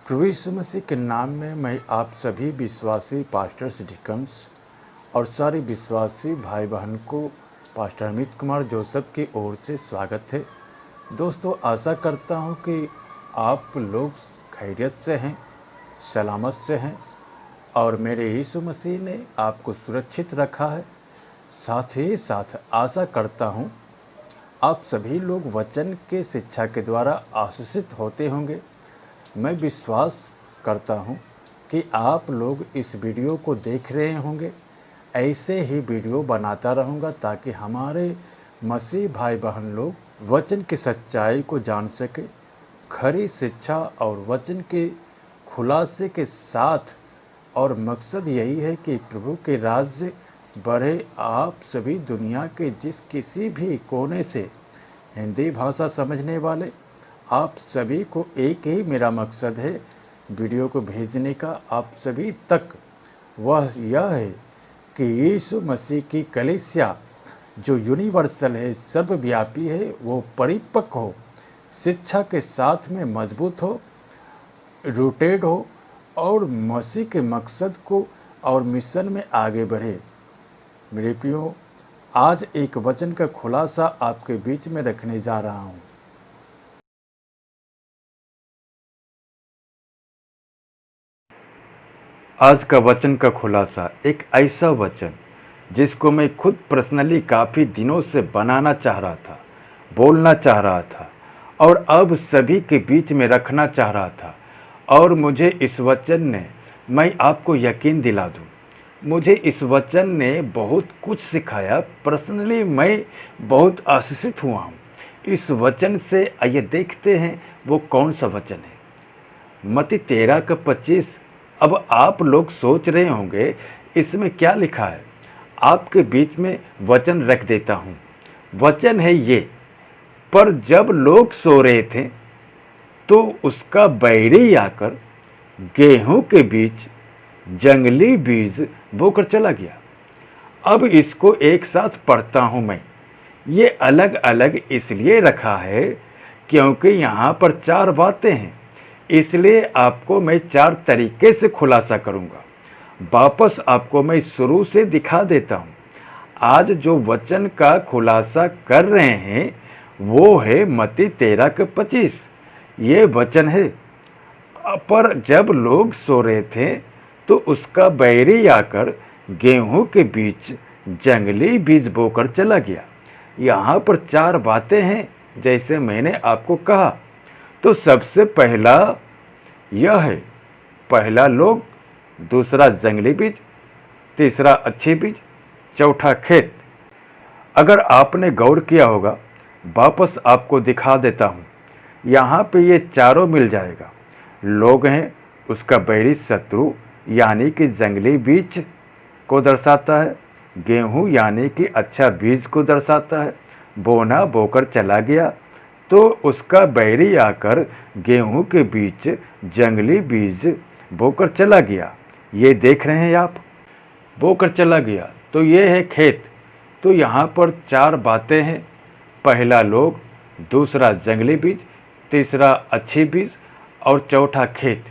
प्रभु यीशु मसीह के नाम में मैं आप सभी विश्वासी पास्टर्स डिकम्स और सारे विश्वासी भाई बहन को पास्टर अमित कुमार जोसेफ की ओर से स्वागत है। दोस्तों, आशा करता हूं कि आप लोग खैरियत से हैं, सलामत से हैं और मेरे यीशु मसीह ने आपको सुरक्षित रखा है। साथ ही साथ आशा करता हूं आप सभी लोग वचन के शिक्षा के द्वारा आशीषित होते होंगे। मैं विश्वास करता हूं कि आप लोग इस वीडियो को देख रहे होंगे। ऐसे ही वीडियो बनाता रहूँगा ताकि हमारे मसीह भाई बहन लोग वचन की सच्चाई को जान सके, खरी शिक्षा और वचन के खुलासे के साथ। और मकसद यही है कि प्रभु के राज्य बढ़े। आप सभी दुनिया के जिस किसी भी कोने से हिंदी भाषा समझने वाले आप सभी को एक ही मेरा मकसद है वीडियो को भेजने का आप सभी तक, वह यह है कि यीशु मसीह की कलीसिया जो यूनिवर्सल है, सर्वव्यापी है, वो परिपक्व हो, शिक्षा के साथ में मजबूत हो, रूटेड हो और मसीह के मकसद को और मिशन में आगे बढ़े। मेरे प्रियो, आज एक वचन का खुलासा आपके बीच में रखने जा रहा हूँ। आज का वचन का खुलासा एक ऐसा वचन जिसको मैं खुद पर्सनली काफ़ी दिनों से बनाना चाह रहा था, बोलना चाह रहा था और अब सभी के बीच में रखना चाह रहा था। और मुझे इस वचन ने, मैं आपको यकीन दिला दूं, मुझे इस वचन ने बहुत कुछ सिखाया। पर्सनली मैं बहुत आशीषित हुआ हूँ इस वचन से। आइए देखते हैं वो कौन सा वचन है। मत्ती 13:25। अब आप लोग सोच रहे होंगे इसमें क्या लिखा है। आपके बीच में वचन रख देता हूँ। वचन है ये, पर जब लोग सो रहे थे तो उसका बैरी आकर गेहूं के बीच जंगली बीज बोकर चला गया। अब इसको एक साथ पढ़ता हूँ मैं। ये अलग अलग इसलिए रखा है क्योंकि यहाँ पर 4 बातें हैं, इसलिए आपको मैं 4 तरीके से खुलासा करूँगा। वापस आपको मैं शुरू से दिखा देता हूँ। आज जो वचन का खुलासा कर रहे हैं वो है मत्ती 13:25। ये वचन है, पर जब लोग सो रहे थे तो उसका बैरी आकर गेहूं के बीच जंगली बीज बोकर चला गया। यहाँ पर 4 बातें हैं जैसे मैंने आपको कहा। तो सबसे पहला यह है, पहला लोग, दूसरा जंगली बीज, तीसरा अच्छी बीज, चौथा खेत। अगर आपने गौर किया होगा, वापस आपको दिखा देता हूँ। यहाँ पे ये चारों मिल जाएगा। लोग हैं, उसका बैरी शत्रु यानी कि जंगली बीज को दर्शाता है। गेहूँ यानी कि अच्छा बीज को दर्शाता है। बोना बोकर चला गया तो उसका बैरी आकर गेहूं के बीच जंगली बीज बोकर चला गया। ये देख रहे हैं आप, बोकर चला गया। तो ये है खेत। तो यहाँ पर 4 बातें हैं। पहला लोग, दूसरा जंगली बीज, तीसरा अच्छी बीज और चौथा खेत।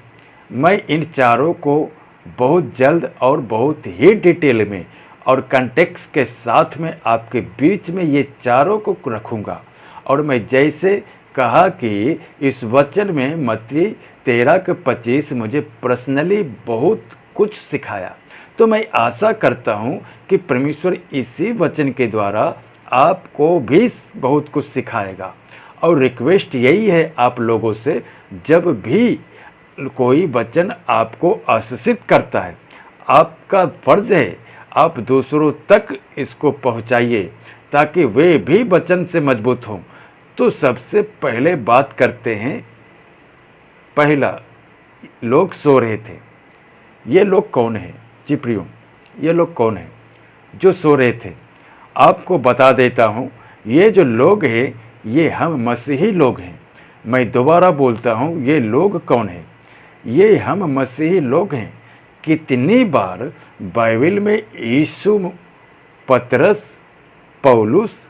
मैं इन चारों को बहुत जल्द और बहुत ही डिटेल में और कंटेक्स्ट के साथ में आपके बीच में ये चारों को रखूँगा। और मैं जैसे कहा कि इस वचन में मत्ती 13:25 मुझे पर्सनली बहुत कुछ सिखाया। तो मैं आशा करता हूँ कि परमेश्वर इसी वचन के द्वारा आपको भी बहुत कुछ सिखाएगा। और रिक्वेस्ट यही है आप लोगों से, जब भी कोई वचन आपको आशीषित करता है, आपका फर्ज है आप दूसरों तक इसको पहुँचाइए ताकि वे भी वचन से मजबूत हों। तो सबसे पहले बात करते हैं। पहला, लोग सो रहे थे। ये लोग कौन हैं जी प्रियो? ये लोग कौन हैं जो सो रहे थे? आपको बता देता हूँ, ये जो लोग हैं ये हम मसीही लोग हैं। मैं दोबारा बोलता हूँ, ये लोग कौन हैं? ये हम मसीही लोग हैं। कितनी बार बाइबल में यीशु, पतरस, पौलुस,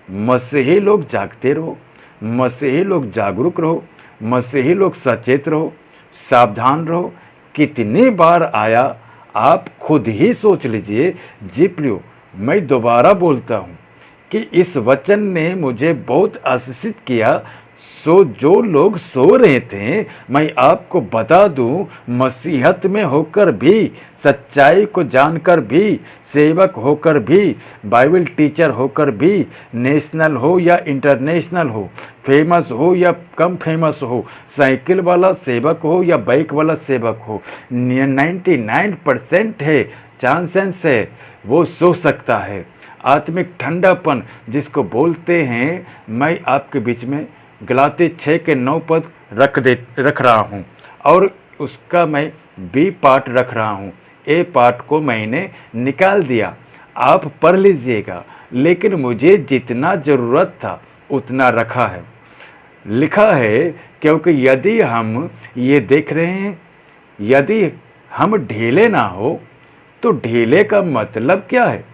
मसीही लोग जागते रहो, मसीही लोग जागरूक रहो, मसीही लोग सचेत रहो, सावधान रहो। कितनी बार आया, आप खुद ही सोच लीजिए। जी प्रियो, मैं दोबारा बोलता हूँ कि इस वचन ने मुझे बहुत आशीषित किया। जो लोग सो रहे थे, मैं आपको बता दूं, मसीहत में होकर भी, सच्चाई को जानकर भी, सेवक होकर भी, बाइबल टीचर होकर भी, नेशनल हो या इंटरनेशनल हो, फेमस हो या कम फेमस हो, साइकिल वाला सेवक हो या बाइक वाला सेवक हो, 99% है चांसेस है वो सो सकता है। आत्मिक ठंडापन जिसको बोलते हैं, मैं आपके बीच में गलाती 6:9 पद रख रहा हूँ और उसका मैं बी पार्ट रख रहा हूँ। ए पार्ट को मैंने निकाल दिया, आप पढ़ लीजिएगा, लेकिन मुझे जितना ज़रूरत था उतना रखा है, लिखा है। क्योंकि यदि हम ये देख रहे हैं, यदि हम ढीले ना हो तो ढीले का मतलब क्या है?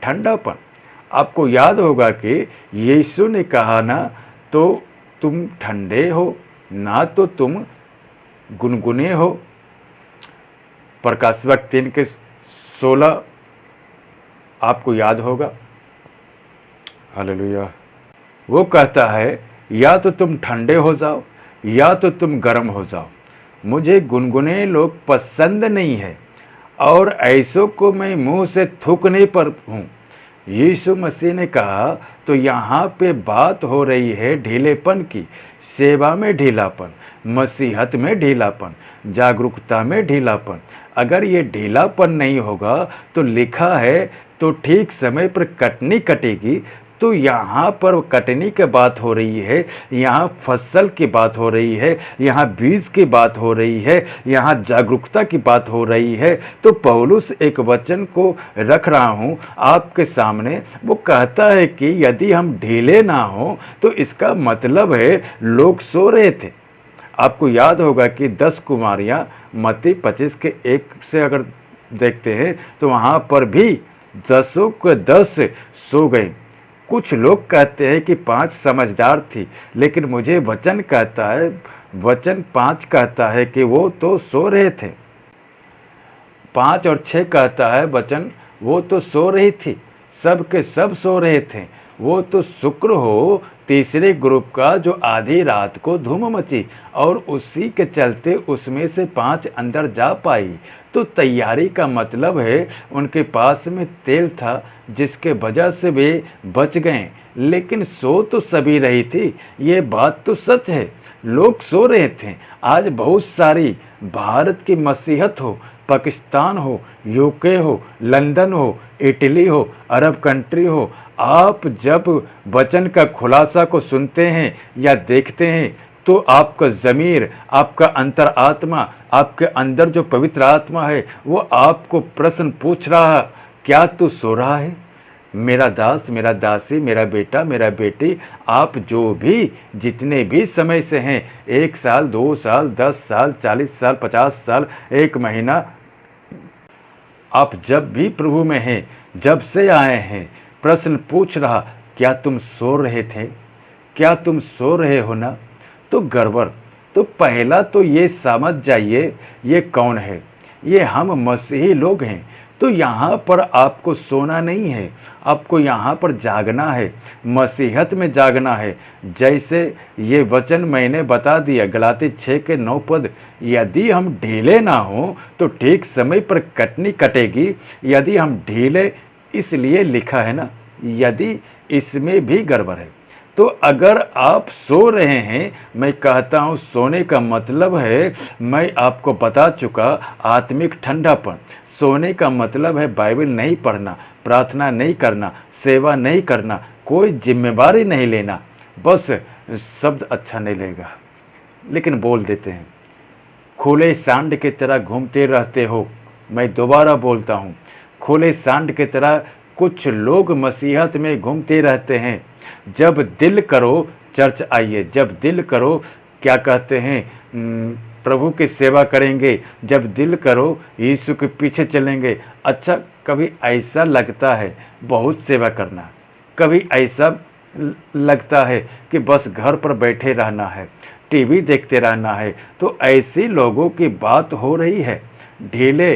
ठंडापन। आपको याद होगा कि यीशु ने कहा ना, तो तुम ठंडे हो ना तो तुम गुनगुने हो। प्रकाशवाक्य 3:16 आपको याद होगा। हालेलुया। वो कहता है या तो तुम ठंडे हो जाओ या तो तुम गर्म हो जाओ। मुझे गुनगुने लोग पसंद नहीं है और ऐसों को मैं मुंह से थूकने पर हूँ। यीशु मसीह ने कहा, तो यहाँ पे बात हो रही है ढीलेपन की। सेवा में ढीलापन, मसीहत में ढीलापन, जागरूकता में ढीलापन। अगर ये ढीलापन नहीं होगा तो लिखा है तो ठीक समय पर कटनी कटेगी। तो यहाँ पर कटनी की बात हो रही है, यहाँ फसल की बात हो रही है, यहाँ बीज की बात हो रही है, यहाँ जागरूकता की बात हो रही है। तो पौलुस एक वचन को रख रहा हूँ आपके सामने। वो कहता है कि यदि हम ढीले ना हो तो इसका मतलब है लोग सो रहे थे। आपको याद होगा कि 10 कुमारियाँ मत्ती 25:1 से अगर देखते हैं तो वहाँ पर भी 10 के 10 सो गए। कुछ लोग कहते हैं कि 5 समझदार थी, लेकिन मुझे वचन कहता है, वचन 5 कहता है कि वो तो सो रहे थे। 5 और 6 कहता है वचन, वो तो सो रही थी, सब के सब सो रहे थे। वो तो शुक्र हो तीसरे ग्रुप का जो आधी रात को धूम मची और उसी के चलते उसमें से 5 अंदर जा पाई। तो तैयारी का मतलब है उनके पास में तेल था जिसके वजह से वे बच गए, लेकिन सो तो सभी रही थी। ये बात तो सच है, लोग सो रहे थे। आज बहुत सारी भारत की मसीहत हो, पाकिस्तान हो, यूके हो, लंदन हो, इटली हो, अरब कंट्री हो, आप जब वचन का खुलासा को सुनते हैं या देखते हैं तो आपका ज़मीर, आपका अंतर आत्मा, आपके अंदर जो पवित्र आत्मा है वो आपको प्रश्न पूछ रहा है, क्या तू सो रहा है? मेरा दास, मेरा दासी, मेरा बेटा, मेरा बेटी, आप जो भी जितने भी समय से हैं, 1 साल, 2 साल, 10 साल, 40 साल, 50 साल, 1 महीना, आप जब भी प्रभु में हैं, जब से आए हैं, प्रश्न पूछ रहा, क्या तुम सो रहे थे? क्या तुम सो रहे हो ना? तो गड़बड़। तो पहला तो ये समझ जाइए, ये कौन है? ये हम मसीही लोग हैं। तो यहाँ पर आपको सोना नहीं है, आपको यहाँ पर जागना है, मसीहत में जागना है। जैसे ये वचन मैंने बता दिया, गलाती 6:9 पद, यदि हम ढीले ना हो तो ठीक समय पर कटनी कटेगी। यदि हम ढीले, इसलिए लिखा है ना, यदि, इसमें भी गड़बड़ है। तो अगर आप सो रहे हैं, मैं कहता हूँ सोने का मतलब है, मैं आपको बता चुका, आत्मिक ठंडापन। सोने का मतलब है बाइबल नहीं पढ़ना, प्रार्थना नहीं करना, सेवा नहीं करना, कोई जिम्मेवारी नहीं लेना। बस शब्द अच्छा नहीं लगेगा लेकिन बोल देते हैं। खुले सांड की तरह घूमते रहते हो। मैं दोबारा बोलता हूँ, खुले सांड की तरह कुछ लोग मसीहत में घूमते रहते हैं। जब दिल करो चर्च आइए, जब दिल करो क्या कहते हैं, प्रभु की सेवा करेंगे, जब दिल करो यीशु के पीछे चलेंगे। अच्छा, कभी ऐसा लगता है बहुत सेवा करना, कभी ऐसा लगता है कि बस घर पर बैठे रहना है, टीवी देखते रहना है। तो ऐसे लोगों की बात हो रही है, ढीले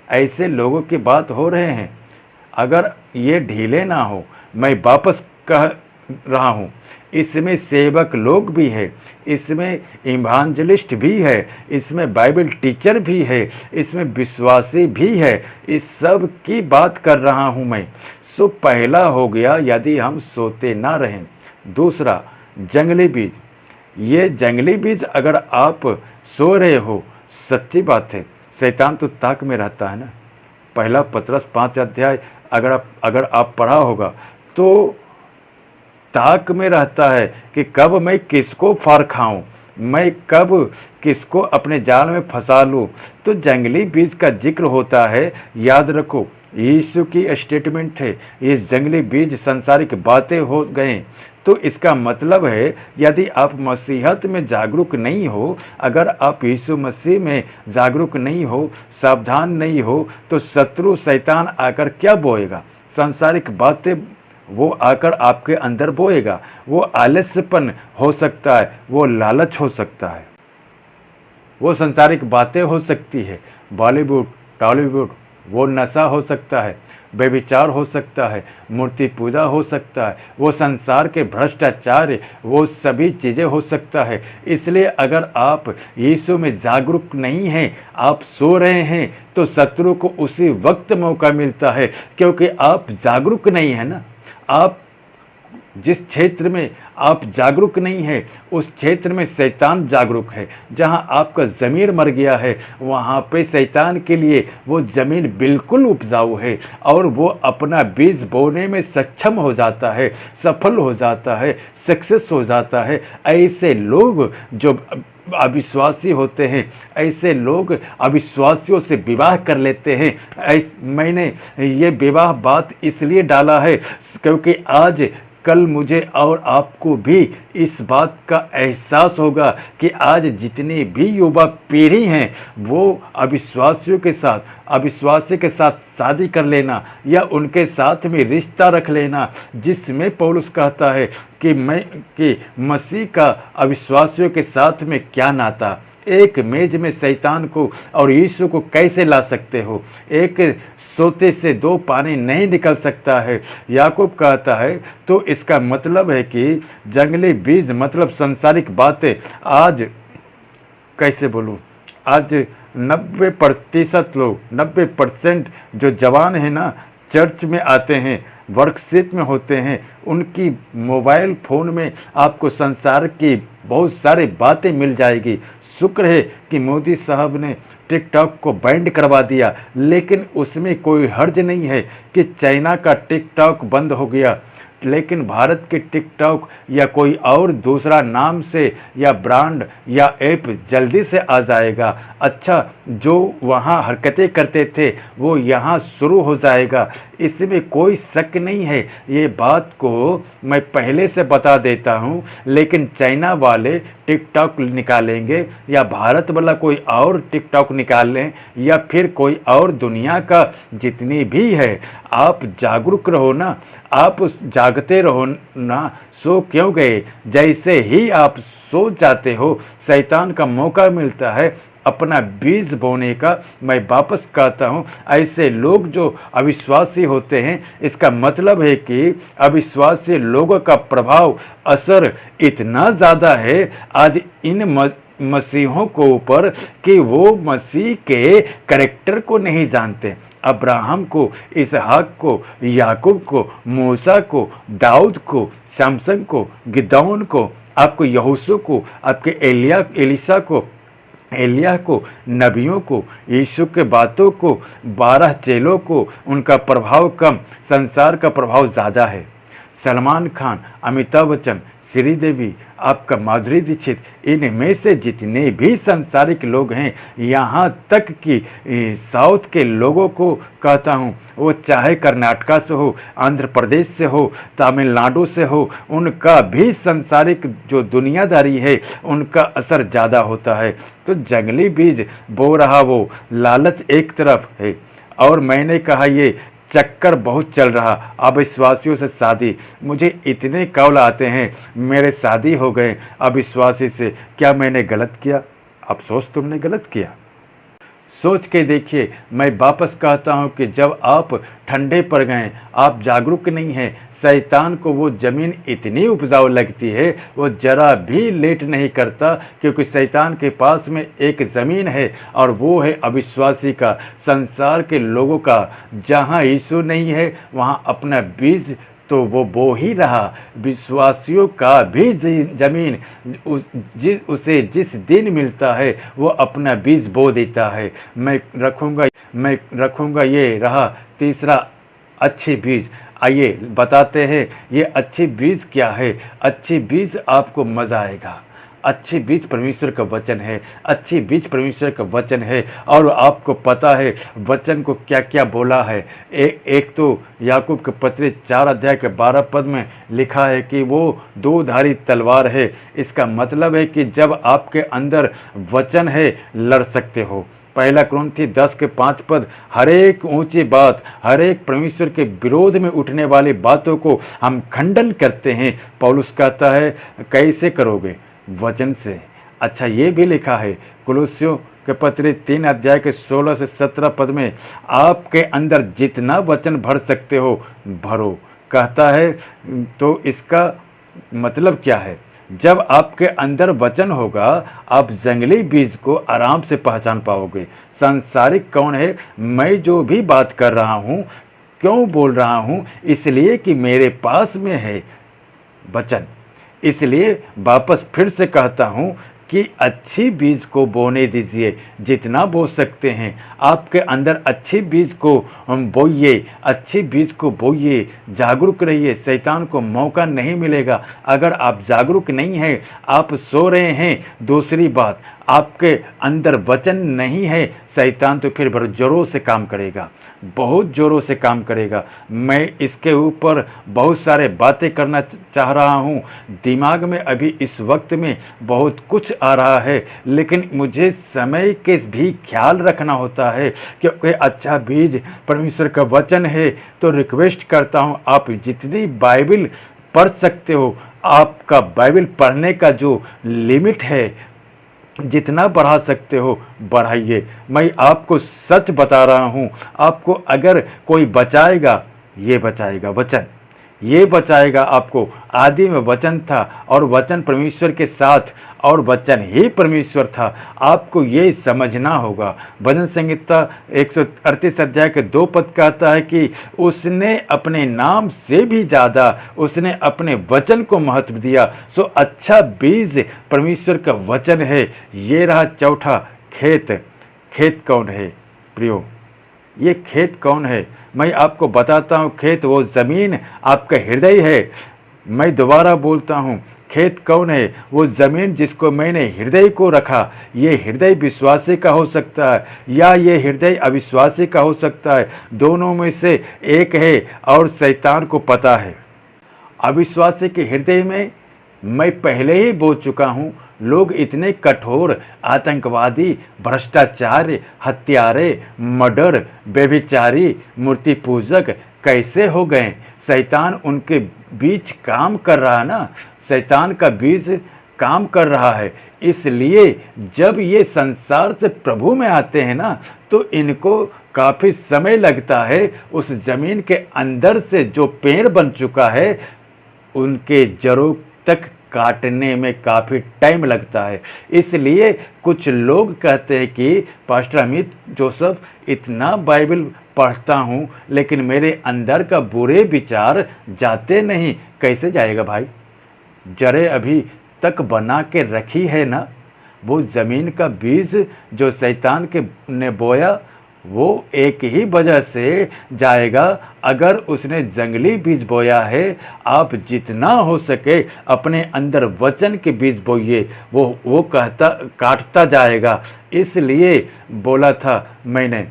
ऐसे लोगों की बात हो रहे हैं। अगर ये ढीले ना हो, मैं वापस कह रहा हूँ, इसमें सेवक लोग भी है, इसमें इवांजलिस्ट भी है, इसमें बाइबल टीचर भी है, इसमें विश्वासी भी है, इस सब की बात कर रहा हूँ मैं। सो पहला हो गया यदि हम सोते ना रहें। दूसरा जंगली बीज, ये जंगली बीज अगर आप सो रहे हो, सच्ची बात है, शैतान तो ताक में रहता है ना। पहला पतरस 5 अध्याय अगर आप पढ़ा होगा तो ताक में रहता है कि कब मैं किसको फाड़ खाऊं, मैं कब किसको अपने जाल में फंसा लूं। तो जंगली बीज का जिक्र होता है। याद रखो, यीशु की स्टेटमेंट है, ये जंगली बीज संसारिक बातें हो गए। तो इसका मतलब है यदि आप मसीहत में जागरूक नहीं हो, अगर आप यीशु मसीह में जागरूक नहीं हो, सावधान नहीं हो, तो शत्रु शैतान आकर क्या बोएगा? सांसारिक बातें वो आकर आपके अंदर बोएगा। वो आलस्यपन हो सकता है, वो लालच हो सकता है, वो संसारिक बातें हो सकती है, बॉलीवुड टॉलीवुड, वो नशा हो सकता है, व्यभिचार हो सकता है, मूर्ति पूजा हो सकता है, वो संसार के भ्रष्टाचार, वो सभी चीज़ें हो सकता है। इसलिए अगर आप यीशु में जागरूक नहीं हैं, आप सो रहे हैं, तो शत्रु को उसी वक्त मौका मिलता है, क्योंकि आप जागरूक नहीं हैं ना। आप जिस क्षेत्र में आप जागरूक नहीं है, उस क्षेत्र में शैतान जागरूक है। जहां आपका ज़मीर मर गया है, वहां पे शैतान के लिए वो ज़मीन बिल्कुल उपजाऊ है और वो अपना बीज बोने में सक्षम हो जाता है, सफल हो जाता है, सक्सेस हो जाता है। ऐसे लोग जो अविश्वासी होते हैं, ऐसे लोग अविश्वासियों से विवाह कर लेते हैं। मैंने ये विवाह बात इसलिए डाला है क्योंकि आज कल मुझे और आपको भी इस बात का एहसास होगा कि आज जितनी भी युवा पीढ़ी हैं, वो अविश्वासियों के साथ, अविश्वासी के साथ शादी कर लेना या उनके साथ में रिश्ता रख लेना, जिसमें पौलुस कहता है कि मसीह का अविश्वासियों के साथ में क्या नाता। एक मेज में शैतान को और यीशु को कैसे ला सकते हो? एक सोते से दो पानी नहीं निकल सकता है, याकूब कहता है। तो इसका मतलब है कि जंगली बीज मतलब संसारिक बातें। आज कैसे बोलूँ, आज 90% लोग, 90% जो जवान हैं ना, चर्च में आते हैं, वर्कशीप में होते हैं, उनकी मोबाइल फ़ोन में आपको संसार की बहुत सारी बातें मिल जाएगी। शुक्र है कि मोदी साहब ने टिकटॉक को बैंड करवा दिया, लेकिन उसमें कोई हर्ज नहीं है कि चाइना का टिकटॉक बंद हो गया, लेकिन भारत के टिकटॉक या कोई और दूसरा नाम से या ब्रांड या ऐप जल्दी से आ जाएगा। अच्छा, जो वहाँ हरकतें करते थे वो यहाँ शुरू हो जाएगा, इसमें कोई शक नहीं है। ये बात को मैं पहले से बता देता हूँ, लेकिन चाइना वाले टिकटॉक निकालेंगे या भारत वाला कोई और टिकटॉक निकाल लें या फिर कोई और दुनिया का जितनी भी है, आप जागरूक रहो ना, आप जागते रहो ना। सो क्यों गए? जैसे ही आप सो जाते हो, शैतान का मौका मिलता है अपना बीज बोने का। मैं वापस कहता हूँ, ऐसे लोग जो अविश्वासी होते हैं, इसका मतलब है कि अविश्वासी लोगों का प्रभाव असर इतना ज़्यादा है आज इन मसीहों को ऊपर कि वो मसीह के कैरेक्टर को नहीं जानते। अब्राहम को, इसहाक को, याकूब को, मूसा को, दाऊद को, शमसन को, गिदौन को, आपको यहोशू को, आपके एलिशा को, एलिय्याह को, नबियों को, यीशु के बातों को, 12 चेलों को, उनका प्रभाव कम, संसार का प्रभाव ज़्यादा है। सलमान खान, अमिताभ बच्चन, श्रीदेवी, आपका माधुरी दीक्षित, इनमें से जितने भी सांसारिक लोग हैं, यहाँ तक कि साउथ के लोगों को कहता हूँ, वो चाहे कर्नाटका से हो, आंध्र प्रदेश से हो, तमिलनाडु से हो, उनका भी सांसारिक जो दुनियादारी है उनका असर ज़्यादा होता है। तो जंगली बीज बो रहा वो लालच एक तरफ है, और मैंने कहा ये चक्कर बहुत चल रहा, अविश्वासियों से शादी, मुझे इतने कॉल आते हैं, मेरे शादी हो गए अविश्वासी से, क्या मैंने गलत किया? अफसोस तुमने गलत किया। सोच के देखिए। मैं वापस कहता हूँ कि जब आप ठंडे पड़ गए, आप जागरूक नहीं हैं, शैतान को वो ज़मीन इतनी उपजाऊ लगती है, वो ज़रा भी लेट नहीं करता, क्योंकि शैतान के पास में एक ज़मीन है और वो है अविश्वासी का, संसार के लोगों का। जहाँ यीशु नहीं है वहाँ अपना बीज तो वो बो ही रहा। विश्वासियों का भी जमीन उसे जिस दिन मिलता है वो अपना बीज बो देता है। मैं रखूँगा ये रहा तीसरा, अच्छी बीज। आइए बताते हैं ये अच्छी बीज क्या है। अच्छी बीज आपको मज़ा आएगा। अच्छी बीज परमेश्वर का वचन है, अच्छी बीज परमेश्वर का वचन है। और आपको पता है वचन को क्या क्या बोला है। एक तो याकूब के पत्र 4 अध्याय के 12 पद में लिखा है कि वो दो धारी तलवार है। इसका मतलब है कि जब आपके अंदर वचन है, लड़ सकते हो। पहला कुरिन्थी 10 के 5 पद, हर एक ऊंची बात, हर एक परमेश्वर के विरोध में उठने वाली बातों को हम खंडन करते हैं। पौलुस कहता है कैसे करोगे? वचन से। अच्छा, ये भी लिखा है कुलुस्सियों के पत्र 3 अध्याय के 16 से 17 पद में, आपके अंदर जितना वचन भर सकते हो भरो। कहता है तो इसका मतलब क्या है? जब आपके अंदर वचन होगा, आप जंगली बीज को आराम से पहचान पाओगे। सांसारिक कौन है? मैं जो भी बात कर रहा हूँ, क्यों बोल रहा हूँ? इसलिए कि मेरे पास में है वचन। इसलिए वापस फिर से कहता हूँ कि अच्छी बीज को बोने दीजिए, जितना बो सकते हैं। आपके अंदर अच्छी बीज को बोइए, अच्छी बीज को बोइए। जागरूक रहिए, शैतान को मौका नहीं मिलेगा। अगर आप जागरूक नहीं हैं, आप सो रहे हैं, दूसरी बात आपके अंदर वचन नहीं है, शैतान तो फिर बड़े ज़ोरों से काम करेगा, बहुत ज़ोरों से काम करेगा। मैं इसके ऊपर बहुत सारे बातें करना चाह रहा हूँ। दिमाग में अभी इस वक्त में बहुत कुछ आ रहा है, लेकिन मुझे समय के भी ख्याल रखना होता है, क्योंकि अच्छा बीज परमेश्वर का वचन है। तो रिक्वेस्ट करता हूँ, आप जितनी बाइबल पढ़ सकते हो, आपका बाइबल पढ़ने का जो लिमिट है, जितना बढ़ा सकते हो बढ़ाइए। मैं आपको सच बता रहा हूँ, आपको अगर कोई बचाएगा, ये बचाएगा वचन, ये बचाएगा आपको। आदि में वचन था और वचन परमेश्वर के साथ और वचन ही परमेश्वर था। आपको ये समझना होगा। भजन संहिता 138 अध्याय के 2 पद कहता है कि उसने अपने नाम से भी ज़्यादा उसने अपने वचन को महत्व दिया। सो अच्छा बीज परमेश्वर का वचन है। ये रहा चौथा, खेत। खेत कौन है प्रियो? ये खेत कौन है? मैं आपको बताता हूँ। खेत वो ज़मीन आपका हृदय है। मैं दोबारा बोलता हूँ, खेत कौन है? वो ज़मीन जिसको मैंने हृदय को रखा। ये हृदय विश्वासी का हो सकता है या ये हृदय अविश्वासी का हो सकता है, दोनों में से एक है और शैतान को पता है। अविश्वासी के हृदय में मैं पहले ही बोल चुका हूँ, लोग इतने कठोर, आतंकवादी, भ्रष्टाचारी, हत्यारे, मर्डर, व्यभिचारी, मूर्ति पूजक कैसे हो गए? शैतान उनके बीच काम कर रहा है ना, शैतान का बीज काम कर रहा है। इसलिए जब ये संसार से प्रभु में आते हैं ना, तो इनको काफ़ी समय लगता है उस ज़मीन के अंदर से जो पेड़ बन चुका है, उनके जड़ों तक काटने में काफ़ी टाइम लगता है। इसलिए कुछ लोग कहते हैं कि पास्टर अमित जोसेफ, इतना बाइबल पढ़ता हूँ लेकिन मेरे अंदर का बुरे विचार जाते नहीं। कैसे जाएगा भाई? जड़ें अभी तक बना के रखी है ना। वो ज़मीन का बीज जो शैतान के ने बोया, वो एक ही वजह से जाएगा। अगर उसने जंगली बीज बोया है, आप जितना हो सके अपने अंदर वचन के बीज बोइए, वो काटता जाएगा। इसलिए बोला था मैंने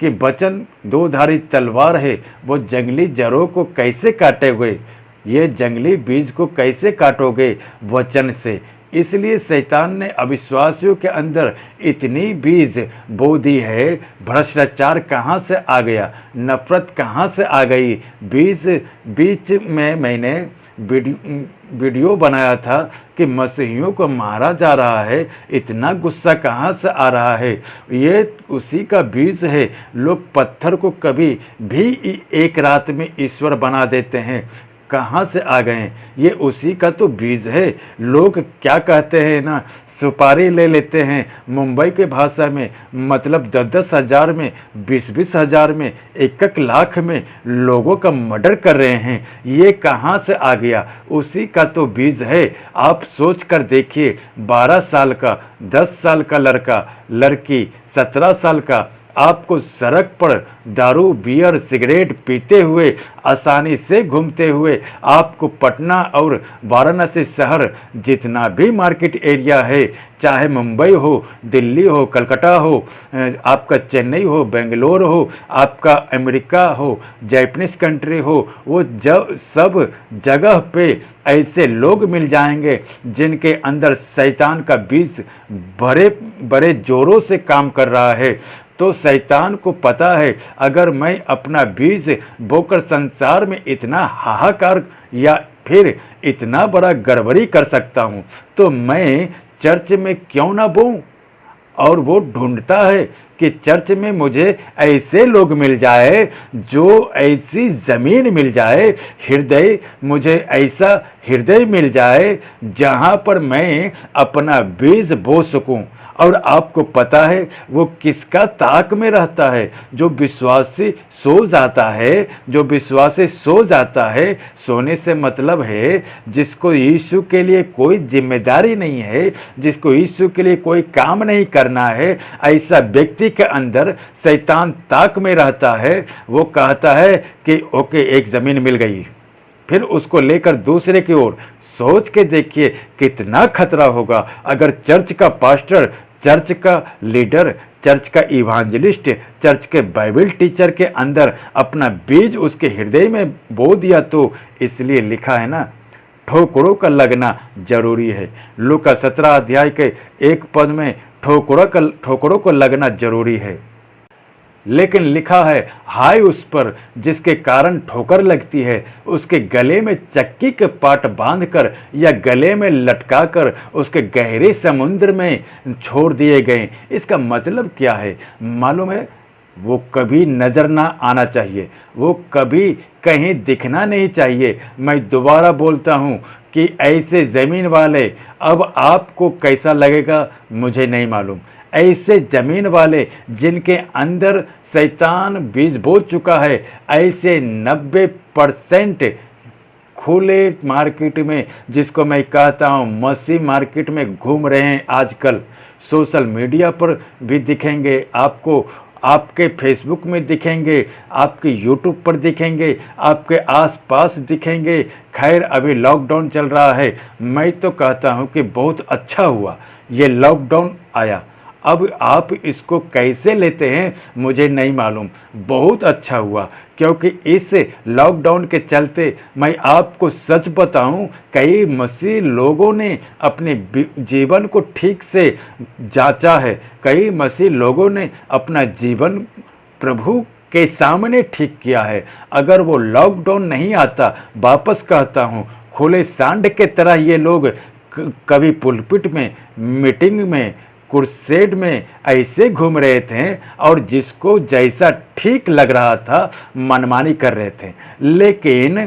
कि वचन दो धारी तलवार है। वो जंगली जड़ों को कैसे काटेंगे? ये जंगली बीज को कैसे काटोगे? वचन से। इसलिए शैतान ने अविश्वासियों के अंदर इतनी बीज बो दी है। भ्रष्टाचार कहाँ से आ गया, नफरत कहाँ से आ गई। बीच में मैंने वीडियो बनाया था कि मसीहियों को मारा जा रहा है, इतना गुस्सा कहाँ से आ रहा है। ये उसी का बीज है। लोग पत्थर को कभी भी एक रात में ईश्वर बना देते हैं, कहाँ से आ गए। ये उसी का तो बीज है। लोग क्या कहते हैं ना, सुपारी ले लेते हैं, मुंबई के भाषा में मतलब 10-10 हज़ार में, 20-20 हज़ार में, 1-1 लाख में लोगों का मर्डर कर रहे हैं। ये कहाँ से आ गया, उसी का तो बीज है। आप सोच कर देखिए, 12 साल का, 10 साल का लड़का लड़की, 17 साल का आपको सड़क पर दारू बियर सिगरेट पीते हुए आसानी से घूमते हुए आपको पटना और वाराणसी शहर जितना भी मार्केट एरिया है, चाहे मुंबई हो, दिल्ली हो, कलकत्ता हो, आपका चेन्नई हो, बेंगलोर हो, आपका अमेरिका हो, जापानीज कंट्री हो, वो जब सब जगह पे ऐसे लोग मिल जाएंगे जिनके अंदर शैतान का बीज बड़े बड़े जोरों से काम कर रहा है। तो शैतान को पता है, अगर मैं अपना बीज बोकर संसार में इतना हाहाकार या फिर इतना बड़ा गड़बड़ी कर सकता हूँ, तो मैं चर्च में क्यों ना बोऊं। और वो ढूंढता है कि चर्च में मुझे ऐसे लोग मिल जाए, जो ऐसी ज़मीन मिल जाए, हृदय, मुझे ऐसा हृदय मिल जाए जहाँ पर मैं अपना बीज बो सकूं। और आपको पता है वो किसका ताक में रहता है, जो विश्वासी सो जाता है, जो विश्वासी सो जाता है। सोने से मतलब है जिसको यीशु के लिए कोई जिम्मेदारी नहीं है, जिसको यीशु के लिए कोई काम नहीं करना है, ऐसा व्यक्ति के अंदर शैतान ताक में रहता है। वो कहता है कि ओके, एक ज़मीन मिल गई, फिर उसको लेकर दूसरे की ओर। सोच के देखिए कितना खतरा होगा अगर चर्च का पास्टर, चर्च का लीडर, चर्च का इवांजलिस्ट, चर्च के बाइबल टीचर के अंदर अपना बीज उसके हृदय में बो दिया तो। इसलिए लिखा है ना, ठोकरों का लगना जरूरी है। लूका 17 अध्याय के 1 पद में ठोकरों को लगना जरूरी है। लेकिन लिखा है, हाय उस पर जिसके कारण ठोकर लगती है, उसके गले में चक्की के पाट बांधकर या गले में लटकाकर उसके गहरे समुद्र में छोड़ दिए गए। इसका मतलब क्या है मालूम है? वो कभी नज़र ना आना चाहिए, वो कभी कहीं दिखना नहीं चाहिए। मैं दोबारा बोलता हूँ कि ऐसे ज़मीन वाले, अब आपको कैसा लगेगा मुझे नहीं मालूम, ऐसे ज़मीन वाले जिनके अंदर शैतान बीज बो चुका है, ऐसे 90% खुले मार्केट में, जिसको मैं कहता हूँ मसी मार्केट में घूम रहे हैं आजकल। सोशल मीडिया पर भी दिखेंगे आपको, आपके फेसबुक में दिखेंगे, आपके यूट्यूब पर दिखेंगे, आपके आसपास दिखेंगे। खैर अभी लॉकडाउन चल रहा है, मैं तो कहता हूँ कि बहुत अच्छा हुआ ये लॉकडाउन आया। अब आप इसको कैसे लेते हैं मुझे नहीं मालूम, बहुत अच्छा हुआ, क्योंकि इस लॉकडाउन के चलते मैं आपको सच बताऊं, कई मसीह लोगों ने अपने जीवन को ठीक से जांचा है। कई मसीह लोगों ने अपना जीवन प्रभु के सामने ठीक किया है। अगर वो लॉकडाउन नहीं आता, वापस कहता हूँ, खुले सांड के तरह ये लोग कभी पुलपिट में, मीटिंग में, कुर्सेड में ऐसे घूम रहे थे और जिसको जैसा ठीक लग रहा था मनमानी कर रहे थे। लेकिन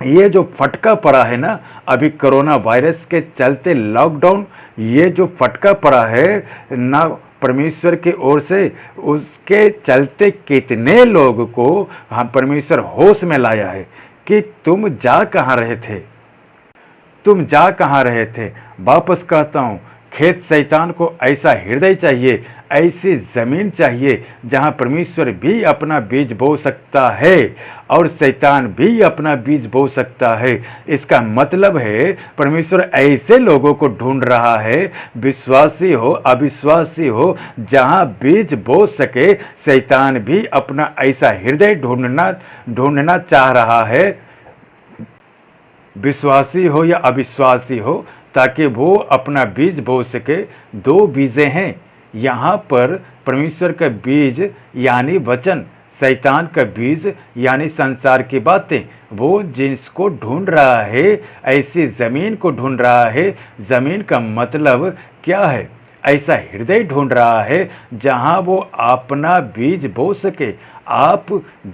ये जो फटका पड़ा है ना अभी कोरोना वायरस के चलते लॉकडाउन, ये जो फटका पड़ा है ना परमेश्वर की ओर से, उसके चलते कितने लोग को हम परमेश्वर होश में लाया है कि तुम जा कहाँ रहे थे, तुम जा कहाँ रहे थे। वापस कहता हूँ, खेत शैतान को ऐसा हृदय चाहिए, ऐसी ज़मीन चाहिए जहाँ परमेश्वर भी अपना बीज बो सकता है और शैतान भी अपना बीज बो सकता है। इसका मतलब है परमेश्वर ऐसे लोगों को ढूंढ रहा है, विश्वासी हो अविश्वासी हो, जहाँ बीज बो सके। शैतान भी अपना ऐसा हृदय ढूंढना चाह रहा है, विश्वासी हो या अविश्वासी हो, ताकि वो अपना बीज बो सके। दो बीजें हैं यहाँ पर, परमेश्वर का बीज यानी वचन, शैतान का बीज यानी संसार की बातें। वो जिसको ढूंढ रहा है ऐसी ज़मीन को ढूंढ रहा है। ज़मीन का मतलब क्या है? ऐसा हृदय ढूंढ रहा है जहाँ वो अपना बीज बो सके। आप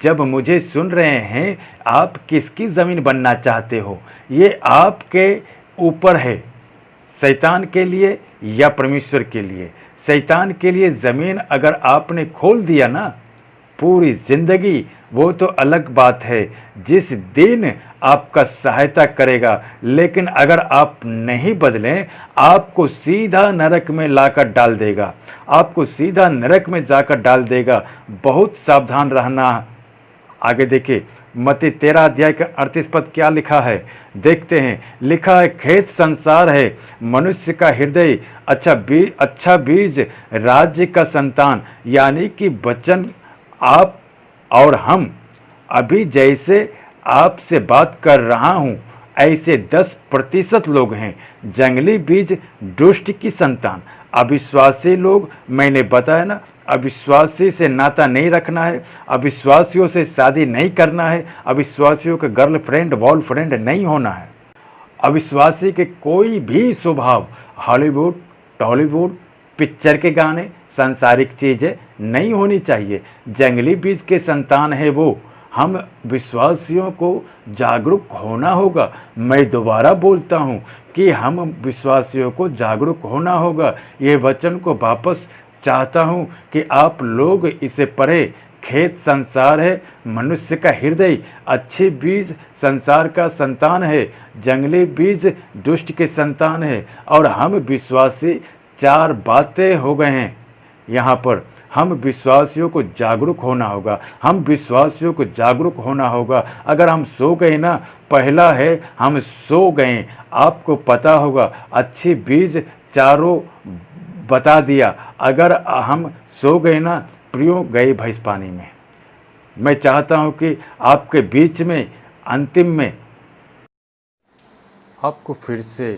जब मुझे सुन रहे हैं, आप किसकी ज़मीन बनना चाहते हो ये आपके ऊपर है। शैतान के लिए या परमेश्वर के लिए? शैतान के लिए ज़मीन अगर आपने खोल दिया ना पूरी ज़िंदगी, वो तो अलग बात है, जिस दिन आपका सहायता करेगा। लेकिन अगर आप नहीं बदलें, आपको सीधा नरक में लाकर डाल देगा, आपको सीधा नरक में जाकर डाल देगा। बहुत सावधान रहना। आगे देखिए, मत्ती 13 अध्याय का 38 पद क्या लिखा है, देखते हैं। लिखा है, खेत संसार है, मनुष्य का हृदय अच्छा बीज राज्य का संतान। यानी कि वचन आप और हम, अभी जैसे आपसे बात कर रहा हूँ ऐसे 10% लोग हैं। जंगली बीज दुष्ट की संतान, अविश्वासी लोग। मैंने बताया ना, अविश्वासी से नाता नहीं रखना है, अविश्वासियों से शादी नहीं करना है, अविश्वासियों के गर्लफ्रेंड बॉयफ्रेंड नहीं होना है। अविश्वासी के कोई भी स्वभाव हॉलीवुड टॉलीवुड पिक्चर के गाने सांसारिक चीज़ें नहीं होनी चाहिए। जंगली बीज के संतान है वो। हम विश्वासियों को जागरूक होना होगा। मैं दोबारा बोलता हूँ कि हम विश्वासियों को जागरूक होना होगा। ये वचन को वापस चाहता हूँ कि आप लोग इसे पढ़े। खेत संसार है, मनुष्य का हृदय। अच्छी बीज संसार का संतान है, जंगली बीज दुष्ट के संतान है। और हम विश्वासी 4 बातें हो गए हैं यहाँ पर। हम विश्वासियों को जागरूक होना होगा, हम विश्वासियों को जागरूक होना होगा। अगर हम सो गए ना, पहला है हम सो गए। आपको पता होगा अच्छी बीज चारों बता दिया। अगर हम सो गए ना, प्रियो गए भैंस पानी में। मैं चाहता हूं कि आपके बीच में अंतिम में आपको फिर से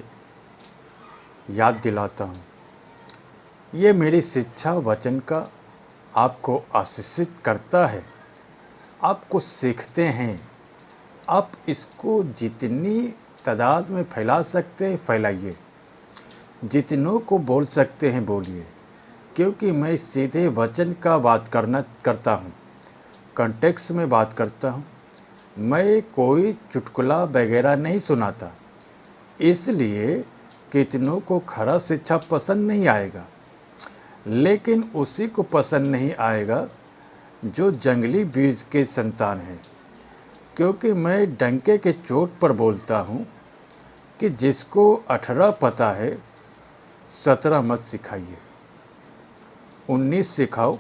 याद दिलाता हूं, ये मेरी शिक्षा वचन का आपको आशीषित करता है। आपको सीखते हैं, आप इसको जितनी तादाद में फैला सकते हैं फैलाइए, जितनों को बोल सकते हैं बोलिए। क्योंकि मैं सीधे वचन का बात करता हूँ, कॉन्टेक्स्ट में बात करता हूँ। मैं कोई चुटकुला वगैरह नहीं सुनाता। इसलिए कितनों को खरा शिक्षा पसंद नहीं आएगा, लेकिन उसी को पसंद नहीं आएगा जो जंगली बीज के संतान है। क्योंकि मैं डंके के चोट पर बोलता हूँ कि जिसको 18 पता है 17 मत सिखाइए, 19 सिखाओ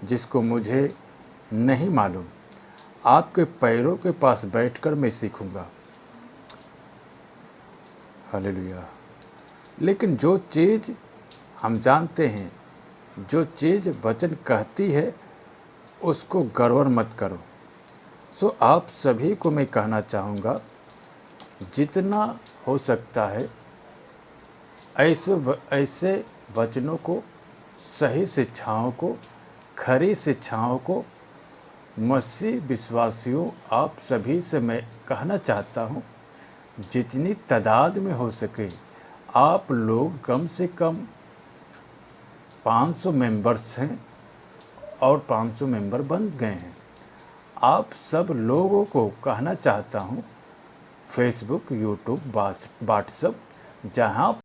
जिसको मुझे नहीं मालूम। आपके पैरों के पास बैठकर मैं सीखूंगा। हालेलुया। लेकिन जो चीज़ हम जानते हैं, जो चीज़ वचन कहती है, उसको गड़बड़ मत करो। सो आप सभी को मैं कहना चाहूँगा, जितना हो सकता है ऐसे वचनों को, सही शिक्षाओं को, खरी शिक्षाओं को मसीह विश्वासियों आप सभी से मैं कहना चाहता हूँ, जितनी तादाद में हो सके आप लोग, कम से कम 500 मेंबर्स हैं और 500 मेंबर बन गए हैं। आप सब लोगों को कहना चाहता हूँ, फेसबुक, यूट्यूब, व्हाट्सएप, जहाँ